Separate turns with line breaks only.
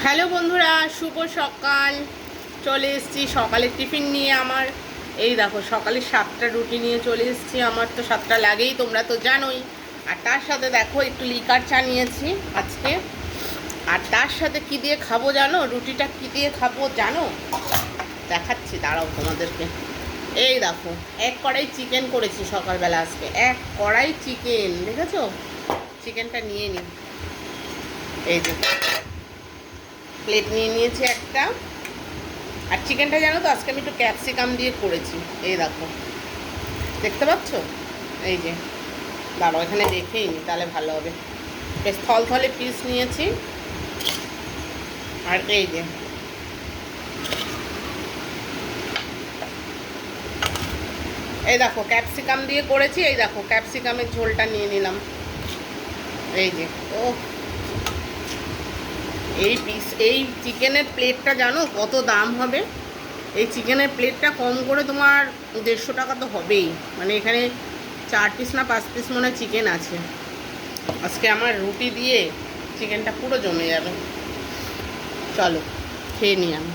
Hello বন্ধুরা, শুভ সকাল। চলে এসেছি সকালের টিফিন নিয়ে। আমার এই দেখো সকালে 7টা রুটি নিয়ে চলে এসেছি। আমার তো 7টা লাগেই, তোমরা তো জানোই। আর তার সাথে দেখো একটু লিকার চা নিয়েছি আজকে। আর তার সাথে কি দিয়ে খাবো জানো? রুটিটা কি দিয়ে খাবো জানো? দেখাচ্ছি, দাঁড়াও তোমাদেরকে। এই দেখো, এক কড়াই চিকেন করেছি সকালবেলা আজকে। এক কড়াই চিকেন, দেখেছো? চিকেনটা নিয়ে নিই। এই যে প্লেট নিয়ে নিয়েছি একটা। আর চিকেনটা জানো তো আজকে আমি একটু ক্যাপসিকাম দিয়ে করেছি। এই দেখো, দেখতে পাচ্ছ? এই যে, দাঁড়াও এখানে দেখেই নি, তাহলে ভালো হবে। বেশ থলথলে পিস নিয়েছি। আর এই যে এই দেখো ক্যাপসিকাম দিয়ে করেছি। এই দেখো ক্যাপসিকামের ঝোলটা নিয়ে নিলাম। এই যে, ও এই চিকেনের প্লেটটা জানো কত দাম হবে? এই চিকেনের প্লেটটা কম করে তোমার 150 টাকা তো হবেই। মানে এখানে 4 পিস না 5 পিস মনে হয় চিকেন আছে। আজকে আমার রুটি দিয়ে চিকেনটা পুরো জমে যাবে। চলো খেয়ে নিই আমি।